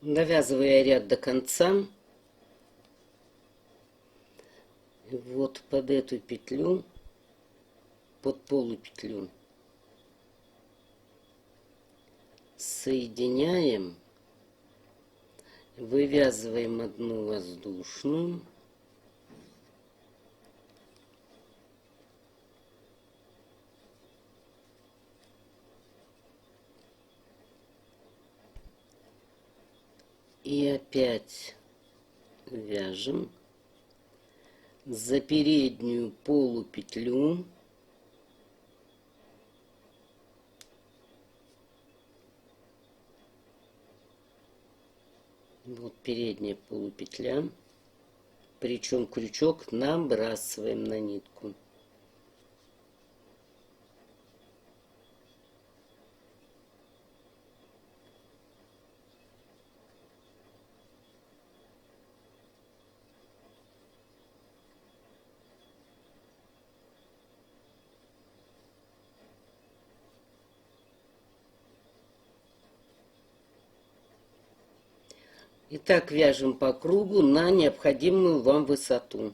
Довязывая ряд до конца, вот под эту петлю, под полупетлю соединяем, вывязываем одну воздушную, и опять вяжем за переднюю полупетлю, вот передняя полупетля, причем крючок набрасываем на нитку. И так вяжем по кругу на необходимую вам высоту.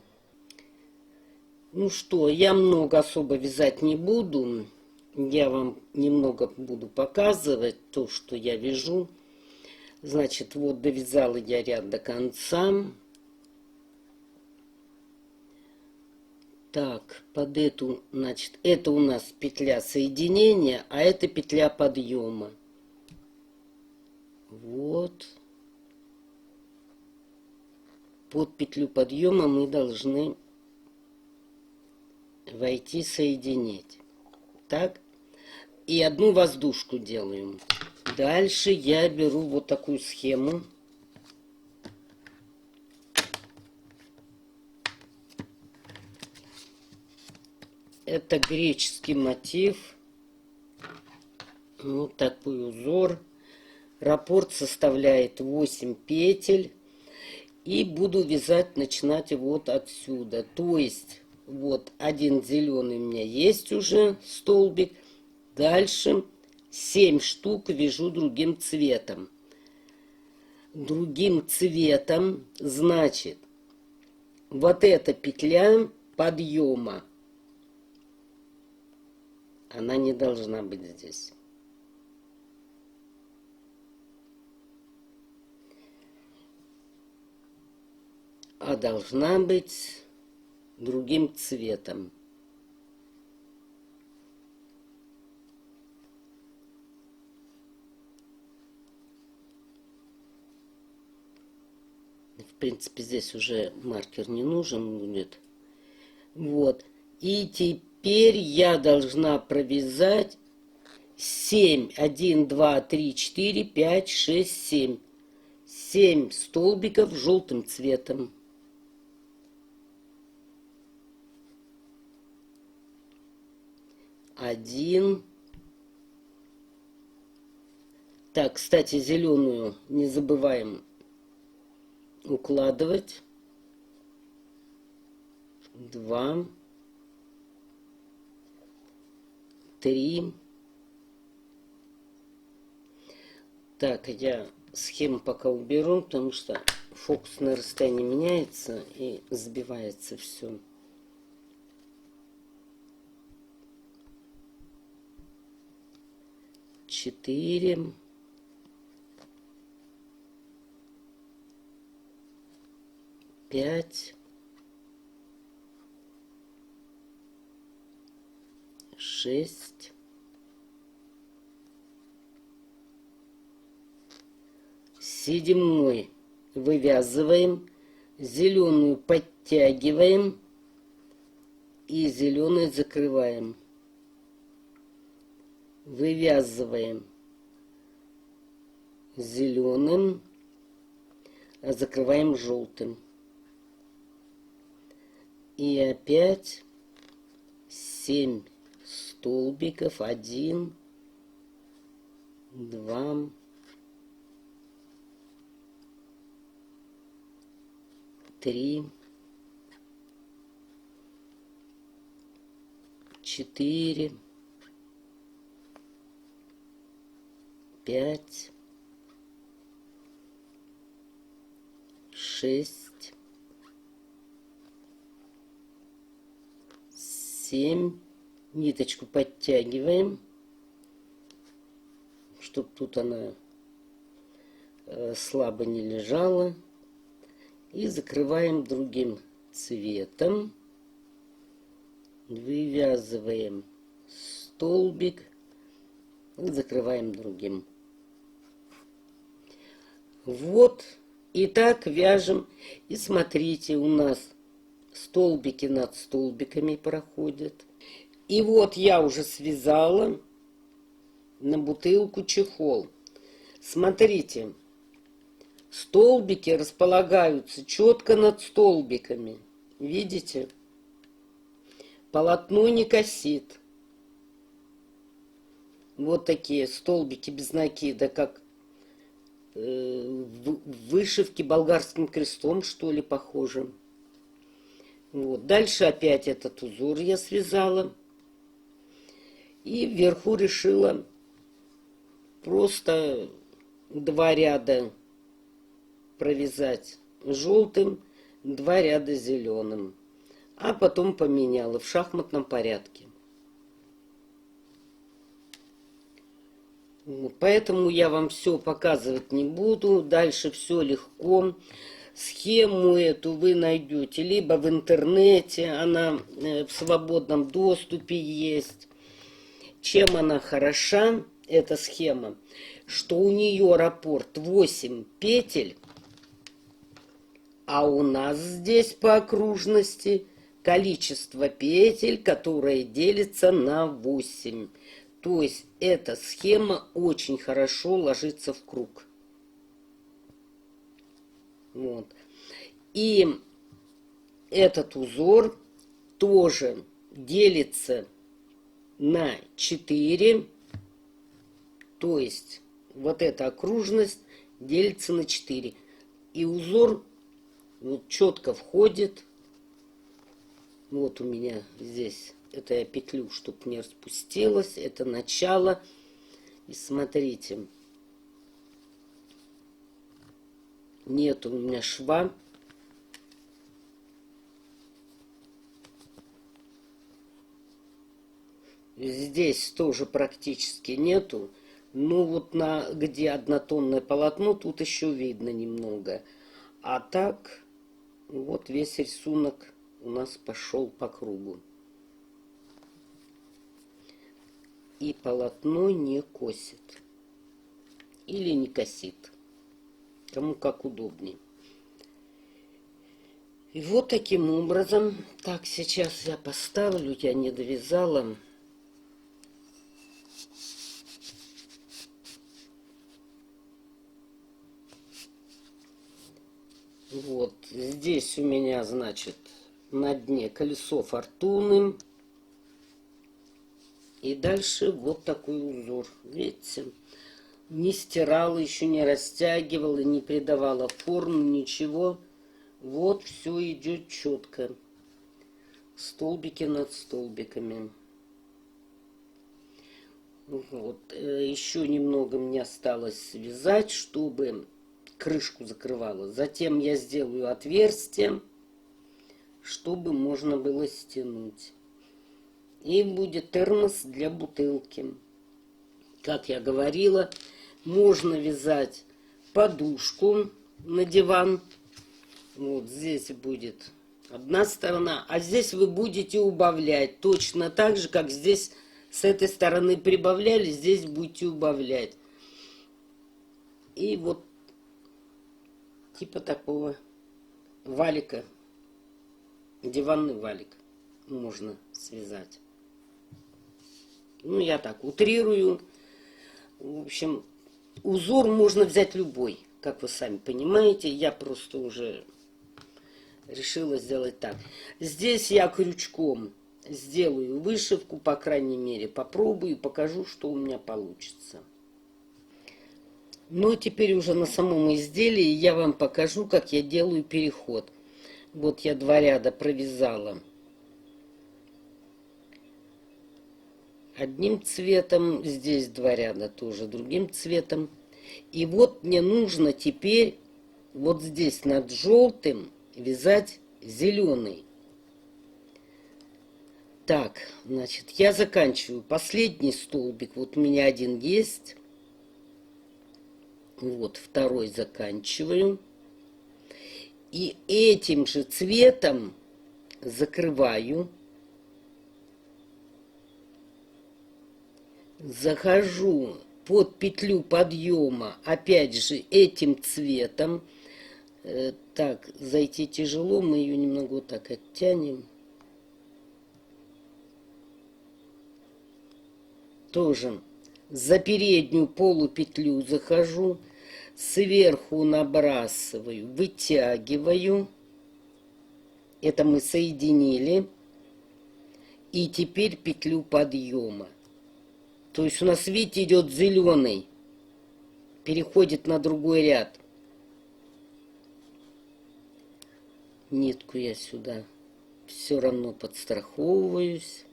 Ну что, я много особо вязать не буду. Я вам немного буду показывать то, что я вяжу. Значит, вот довязала я ряд до конца. Так, под эту, значит, это у нас петля соединения, а это петля подъема. Вот. Под петлю подъема мы должны войти, соединить. Так. И одну воздушку делаем. Дальше я беру вот такую схему. Это греческий мотив. Вот такой узор. Раппорт составляет 8 петель. И буду вязать, начинать вот отсюда. То есть, вот один зеленый у меня есть уже столбик. Дальше 7 штук вяжу другим цветом. Другим цветом, значит, вот эта петля подъема, она не должна быть здесь. А должна быть другим цветом. В принципе, здесь уже маркер не нужен будет. Вот. И теперь я должна провязать 7. 1, 2, 3, 4, 5, 6, 7. 7 столбиков желтым цветом. Один. Так, кстати, зеленую не забываем укладывать. 2, 3. Так, я схему пока уберу, потому что фокусное расстояние меняется и сбивается все. Четыре. 5. 6. 7 вывязываем, зеленую подтягиваем и зеленый закрываем. Вывязываем зеленым, а закрываем желтым. И опять 7 столбиков. 1, 2, 3, 4, 5, 6, 7. Ниточку подтягиваем, чтобы тут она слабо не лежала. И закрываем другим цветом. Вывязываем столбик и закрываем другим. Вот. И так вяжем. И смотрите, у нас столбики над столбиками проходят. И вот я уже связала на бутылку чехол. Смотрите, столбики располагаются четко над столбиками. Видите? Полотно не косит. Вот такие столбики без накида, как в вышивке болгарским крестом, что ли, похоже. Вот. Дальше опять этот узор я связала. И вверху решила просто 2 ряда провязать желтым, 2 ряда зеленым. А потом поменяла в шахматном порядке. Вот. Поэтому я вам все показывать не буду. Дальше все легко. Схему эту вы найдете либо в интернете, она в свободном доступе есть. Чем она хороша, эта схема, что у нее раппорт 8 петель, а у нас здесь по окружности количество петель, которое делится на 8. То есть эта схема очень хорошо ложится в круг. Вот. И этот узор тоже делится на 4, то есть вот эта окружность делится на 4. И узор вот четко входит. Вот у меня здесь, это я петлю, чтобы не распустилась, это начало. И смотрите, нет у меня шва. Здесь тоже практически нету. Но вот где однотонное полотно, тут еще видно немного. А так, вот весь рисунок у нас пошел по кругу. И полотно не косит. Или не косит. Кому как удобнее. И вот таким образом. Так, сейчас я поставлю, я не довязала. Вот здесь у меня, значит, на дне колесо фортуны. И дальше вот такой узор. Видите? Не стирала, еще не растягивала, не придавала форму, ничего. Вот все идет четко. Столбики над столбиками. Вот. Еще немного мне осталось связать, чтобы крышку закрывала. Затем я сделаю отверстие, чтобы можно было стянуть. И будет термос для бутылки. Как я говорила, можно вязать подушку на диван. Вот здесь будет одна сторона, а здесь вы будете убавлять. Точно так же, как здесь с этой стороны прибавляли, здесь будете убавлять. И вот типа такого валика, диванный валик можно связать. Ну, я так утрирую. В общем, узор можно взять любой, как вы сами понимаете. Я просто уже решила сделать так. Здесь я крючком сделаю вышивку, по крайней мере, попробую, покажу, что у меня получится. Ну, теперь уже на самом изделии я вам покажу, как я делаю переход. Вот я 2 ряда провязала одним цветом, здесь 2 ряда тоже другим цветом. И вот мне нужно теперь вот здесь над желтым вязать зеленый. Так, значит, я заканчиваю последний столбик. Вот у меня один есть. Вот, второй заканчиваю. И этим же цветом закрываю. Захожу под петлю подъема, опять же, этим цветом. Так, зайти тяжело, мы ее немного вот так оттянем. Тоже за переднюю полупетлю захожу, сверху набрасываю, вытягиваю. Это мы соединили. И теперь петлю подъема. То есть у нас, видите, идет зеленый, переходит на другой ряд. Нитку я сюда все равно подстраховываюсь.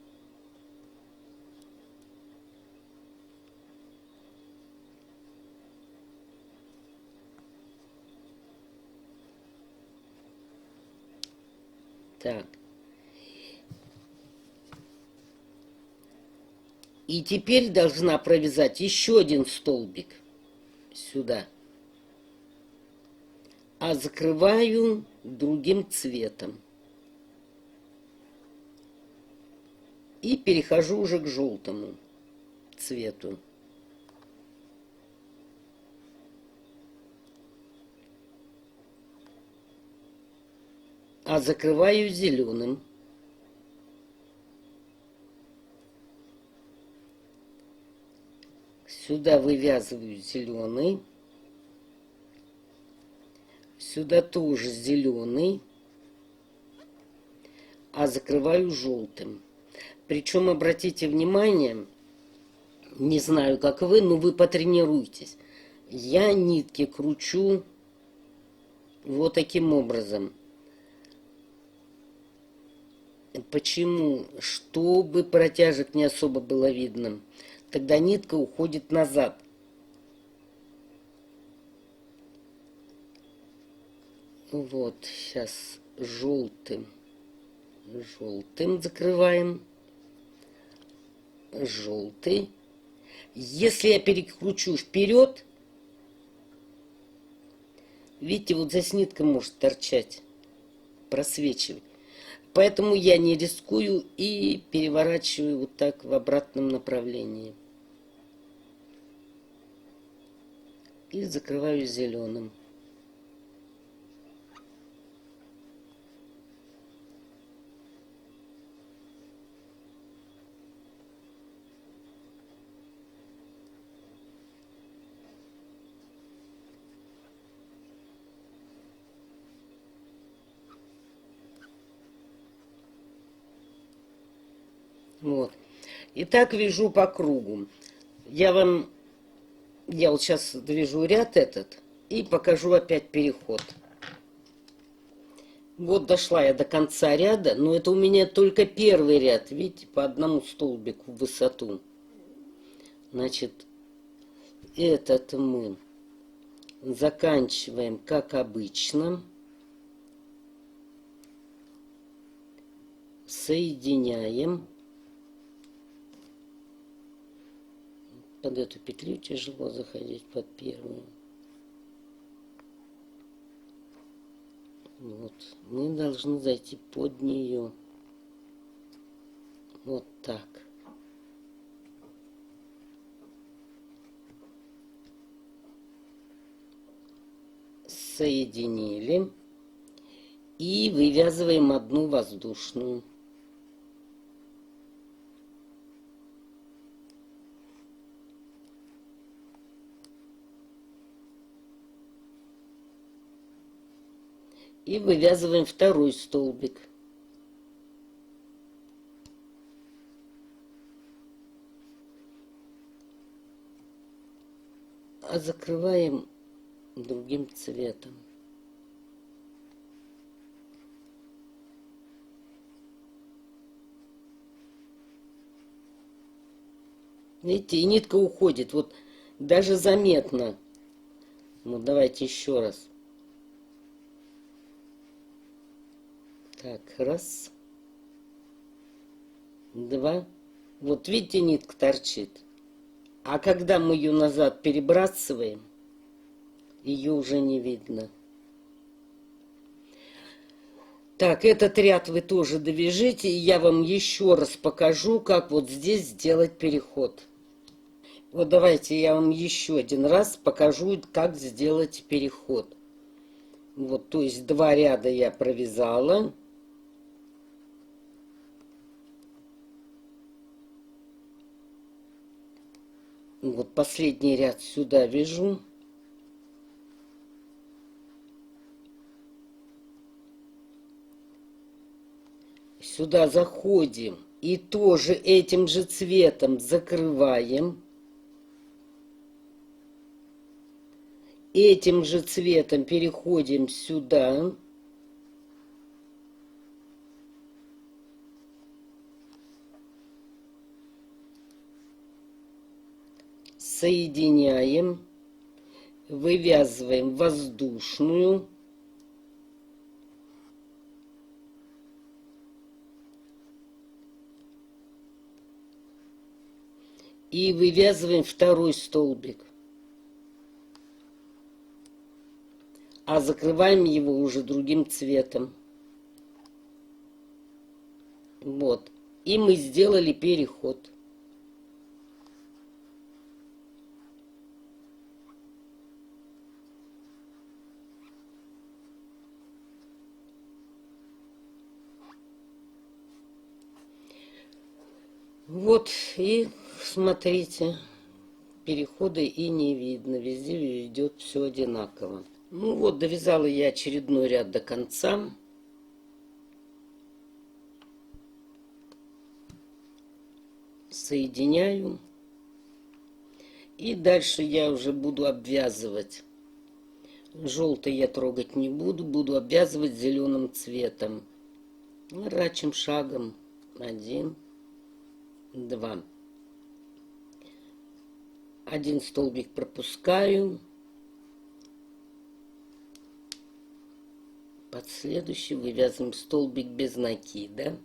Так. И теперь должна провязать еще один столбик сюда. А закрываю другим цветом. И перехожу уже к желтому цвету. А закрываю зеленым. Сюда вывязываю зеленый. Сюда тоже зеленый. А закрываю желтым. Причем, обратите внимание, не знаю, как вы, но вы потренируйтесь. Я нитки кручу вот таким образом. Почему? Чтобы протяжек не особо было видно. Тогда нитка уходит назад. Вот, сейчас желтым закрываем. Желтый. Если я перекручу вперед, видите, вот здесь нитка может торчать, просвечивать. Поэтому я не рискую и переворачиваю вот так в обратном направлении. И закрываю зеленым. Вот. И так вяжу по кругу. Я вот сейчас довяжу ряд этот и покажу опять переход. Вот дошла я до конца ряда, но это у меня только первый ряд, видите, по одному столбику в высоту. Значит, этот мы заканчиваем как обычно. Соединяем. Под эту петлю тяжело заходить, под первую. Вот. Мы должны зайти под нее. Вот так. Соединили. И вывязываем одну воздушную. И вывязываем второй столбик. А закрываем другим цветом. Видите, и нитка уходит. Вот даже заметно. Ну, давайте еще раз. Так, раз, два. Вот видите, нитка торчит. А когда мы ее назад перебрасываем, ее уже не видно. Так, этот ряд вы тоже довяжите, и я вам еще раз покажу, как вот здесь сделать переход. Вот давайте я вам еще один раз покажу, как сделать переход. Вот, то есть 2 ряда я провязала. Вот последний ряд сюда вяжу. Сюда заходим и тоже этим же цветом закрываем. Этим же цветом переходим сюда. Соединяем. Вывязываем воздушную. И вывязываем второй столбик. А закрываем его уже другим цветом. Вот. И мы сделали переход. Вот, и смотрите, перехода и не видно, везде идет все одинаково. Ну вот, довязала я очередной ряд до конца. Соединяю. И дальше я уже буду обвязывать. Желтый я трогать не буду, буду обвязывать зеленым цветом. Рачим шагом. 1, 2. Один столбик пропускаю. Под следующий вывязываем столбик без накида.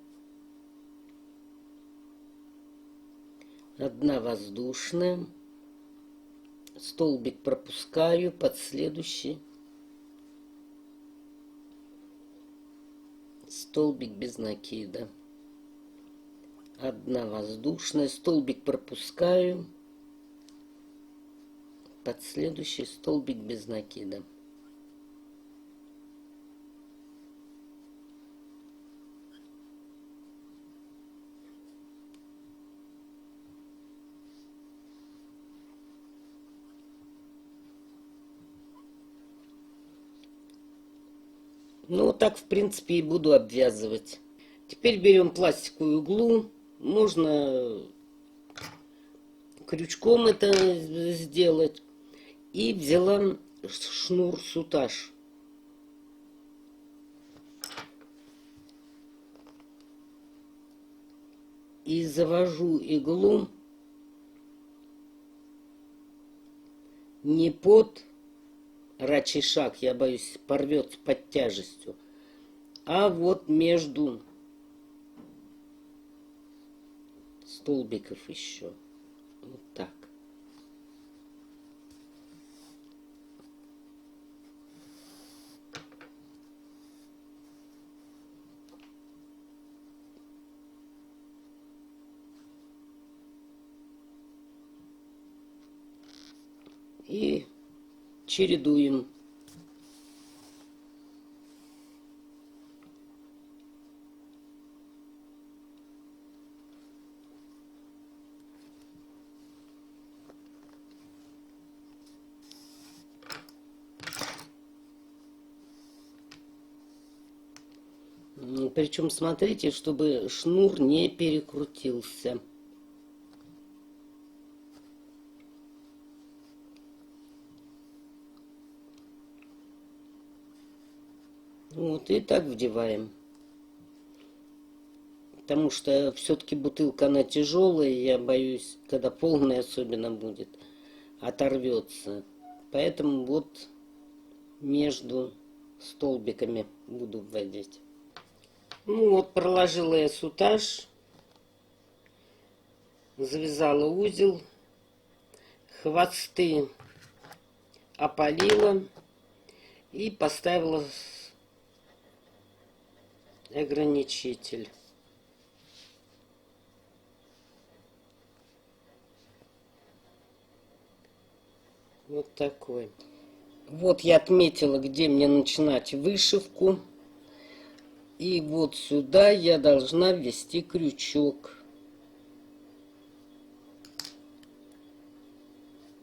1 воздушная. Столбик пропускаю, под следующий столбик без накида. 1 воздушная, столбик пропускаю, под следующий столбик без накида. Ну, вот так, в принципе, и буду обвязывать. Теперь берем пластиковую иглу. Можно крючком это сделать. И взяла шнур сутаж. И завожу иглу не под рачий шаг, я боюсь, порвется под тяжестью, а вот между столбиков еще. Вот так. И чередуем. Причем смотрите, чтобы шнур не перекрутился. Вот, и так вдеваем. Потому что все-таки бутылка, она тяжелая, я боюсь, когда полная особенно будет, оторвется. Поэтому вот между столбиками буду вводить. Ну вот, проложила я сутаж, завязала узел, хвосты опалила и поставила ограничитель. Вот такой. Вот я отметила, где мне начинать вышивку. И вот сюда я должна ввести крючок.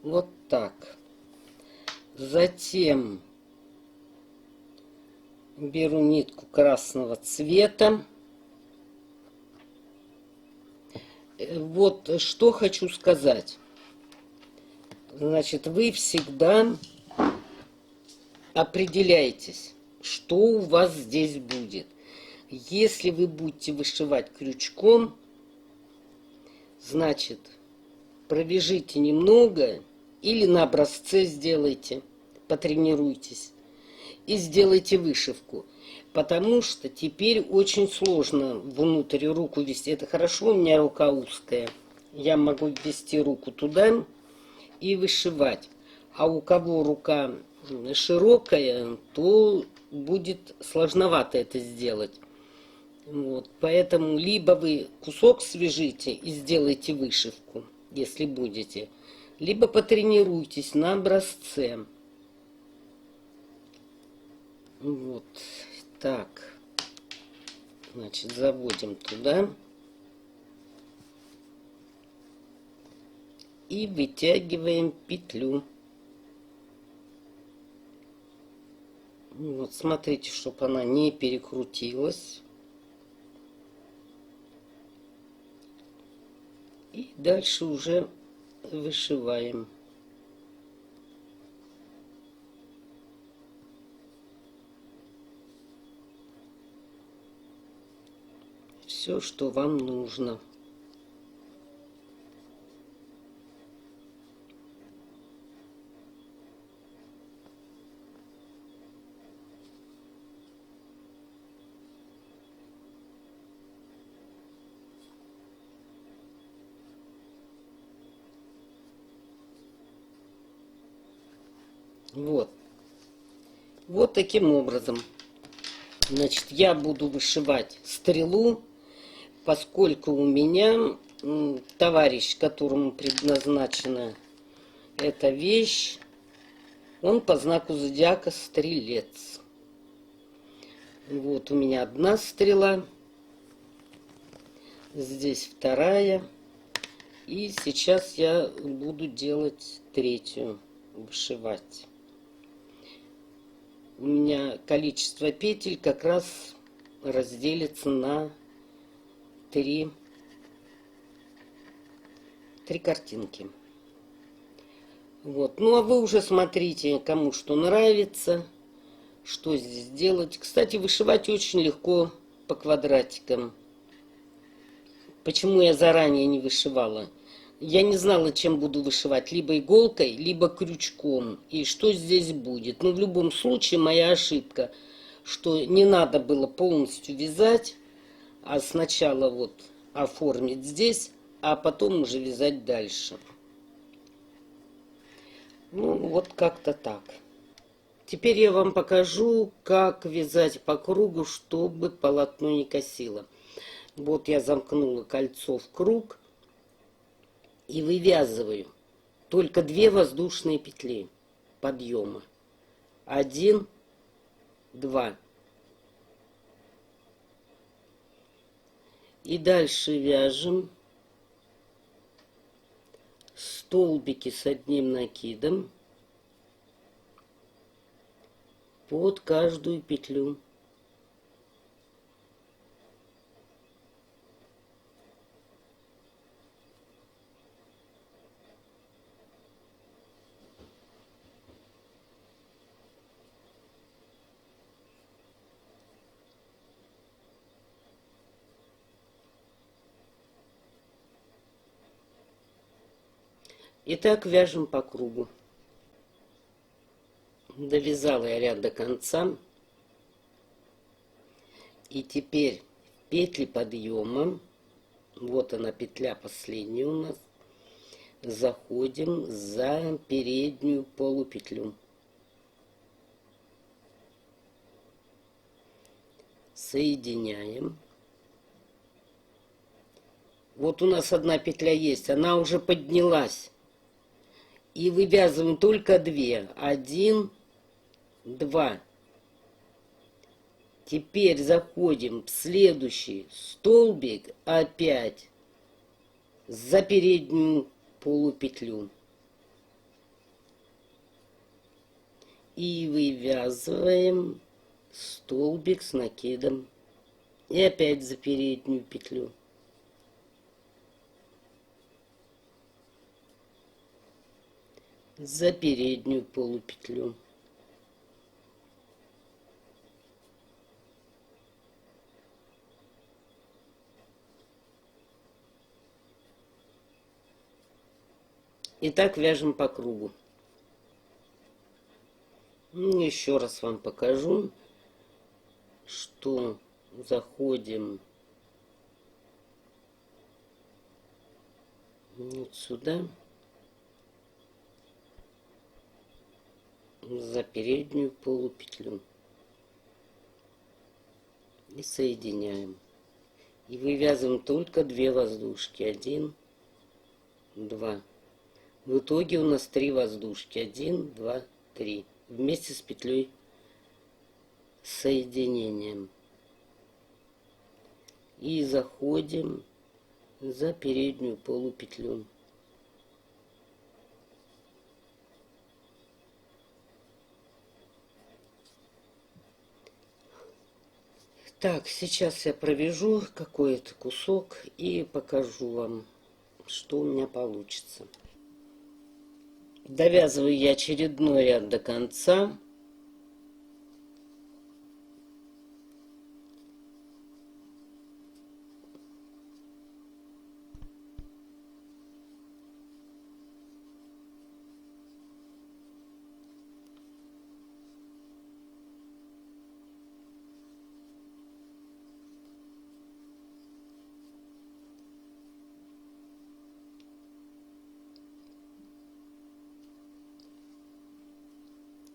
Вот так. Затем беру нитку красного цвета. Вот что хочу сказать. Значит, вы всегда определяйтесь, что у вас здесь будет. Если вы будете вышивать крючком, значит, провяжите немного или на образце сделайте, потренируйтесь и сделайте вышивку. Потому что теперь очень сложно внутрь руку ввести. Это хорошо, у меня рука узкая. Я могу ввести руку туда и вышивать. А у кого рука широкая, то будет сложновато это сделать. Вот. Поэтому либо вы кусок свяжите и сделайте вышивку, если будете, либо потренируйтесь на образце. Вот так. Значит, заводим туда. И вытягиваем петлю. Вот, смотрите, чтобы она не перекрутилась. И дальше уже вышиваем. Все, что вам нужно. Вот. Вот таким образом. Значит, я буду вышивать стрелу, поскольку у меня товарищ, которому предназначена эта вещь, он по знаку зодиака стрелец. Вот у меня одна стрела, здесь вторая, и сейчас я буду делать третью, вышивать. У меня количество петель как раз разделится на три картинки. Вот. Ну, а вы уже смотрите, кому что нравится, что здесь делать. Кстати, вышивать очень легко по квадратикам. Почему я заранее не вышивала? Я не знала, чем буду вышивать. Либо иголкой, либо крючком. И что здесь будет. Но в любом случае моя ошибка, что не надо было полностью вязать, а сначала вот оформить здесь, а потом уже вязать дальше. Ну, вот как-то так. Теперь я вам покажу, как вязать по кругу, чтобы полотно не косило. Вот я замкнула кольцо в круг и вывязываю только 2 воздушные петли подъема. 1, 2. И дальше вяжем столбики с одним накидом под каждую петлю. И так вяжем по кругу. Довязала я ряд до конца. И теперь петли подъема. Вот она, петля последняя у нас. Заходим за переднюю полупетлю. Соединяем. Вот у нас одна петля есть, она уже поднялась. И вывязываем только 2. 1, 2. Теперь заходим в следующий столбик опять за переднюю полупетлю. И вывязываем столбик с накидом. И опять за переднюю петлю. За переднюю полупетлю. И так вяжем по кругу. Еще раз вам покажу, что заходим вот сюда, за переднюю полупетлю, и соединяем. И вывязываем только 2 воздушки. 1, 2. В итоге у нас 3 воздушки. 1, 2, 3. Вместе с петлей соединением. И заходим за переднюю полупетлю. Так, сейчас я провяжу какой-то кусок и покажу вам, что у меня получится. Довязываю я очередной ряд до конца.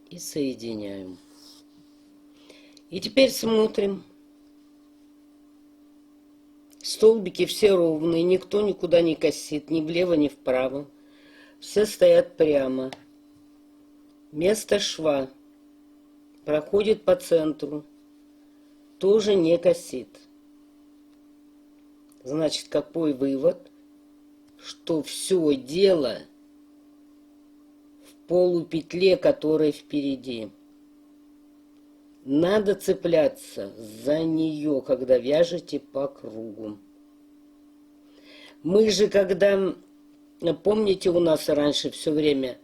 И соединяем. И теперь смотрим. Столбики все ровные, никто никуда не косит, ни влево, ни вправо. Все стоят прямо. Место шва проходит по центру, тоже не косит. Значит, какой вывод? Что все дело в полупетле, которая впереди. Надо цепляться за нее, когда вяжете по кругу. Мы же, когда, помните, у нас раньше все время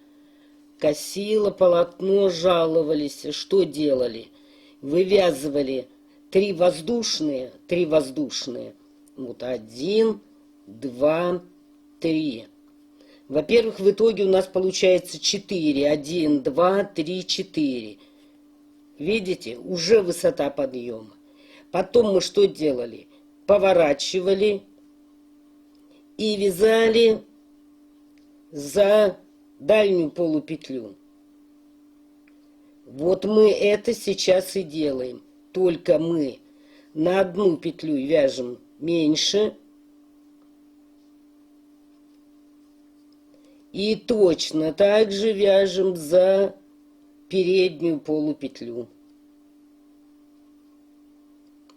косило полотно, жаловались, что делали? Вывязывали 3 воздушные, вот 1, 2, 3. Во-первых, в итоге у нас получается 4, 1, 2, 3, 4. Видите, уже высота подъема. Потом мы что делали? Поворачивали и вязали за дальнюю полупетлю. Вот мы это сейчас и делаем. Только мы на одну петлю вяжем меньше. И точно так же вяжем за переднюю полупетлю.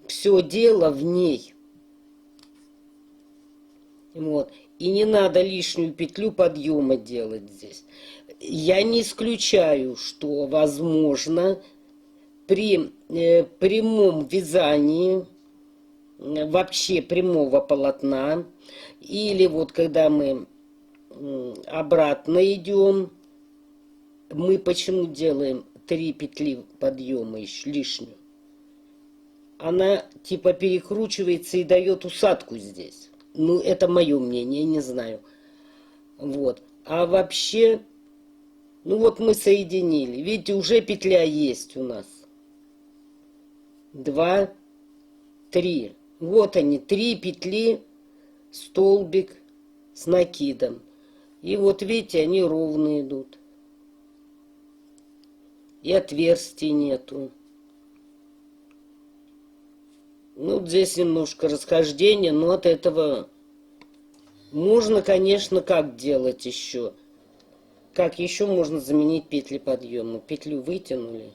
Все дело в ней. Вот. И не надо лишнюю петлю подъема делать здесь. Я не исключаю, что возможно при прямом вязании, вообще прямого полотна, или вот когда мы обратно идем, мы почему делаем 3 петли подъема еще лишнюю? Она типа перекручивается и дает усадку здесь. Ну, это мое мнение, не знаю. Вот. А вообще, ну вот мы соединили. Видите, уже петля есть у нас. 2, 3. Вот они, 3 петли, столбик с накидом. И вот видите, они ровно идут. И отверстий нету. Ну, здесь немножко расхождение, но от этого можно, конечно, как делать еще? Как еще можно заменить петли подъема? Петлю вытянули.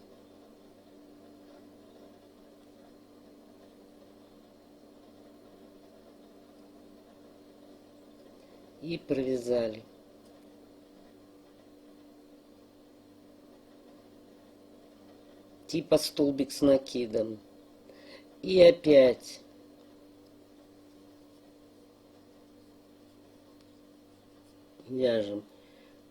И провязали. Типа столбик с накидом. И опять. Вяжем.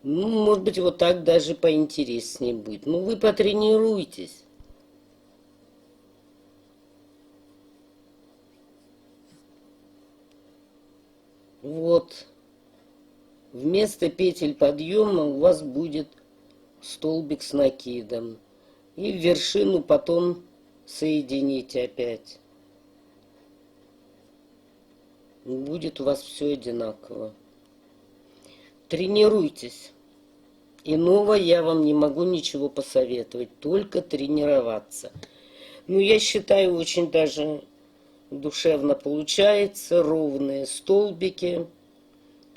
Ну, может быть, вот так даже поинтереснее будет. Ну, вы потренируйтесь. Вот. Вместо петель подъема у вас будет столбик с накидом. И в вершину потом соедините опять. Будет у вас все одинаково. Тренируйтесь. Иного я вам не могу ничего посоветовать, только тренироваться. Ну, я считаю, очень даже душевно получается, ровные столбики,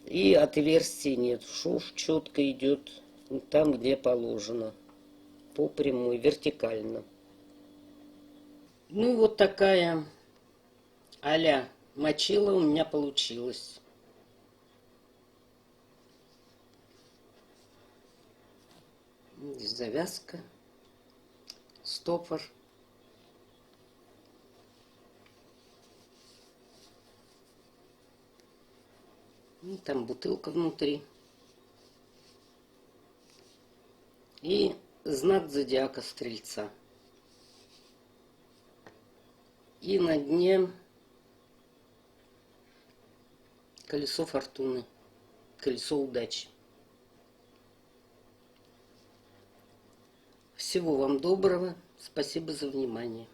и отверстий нет. Шов четко идет там, где положено, по прямой, вертикально. Ну, вот такая а-ля мочила у меня получилась. Здесь завязка, стопор. И там бутылка внутри. И знак зодиака Стрельца. И на дне колесо фортуны, колесо удачи. Всего вам доброго. Спасибо за внимание.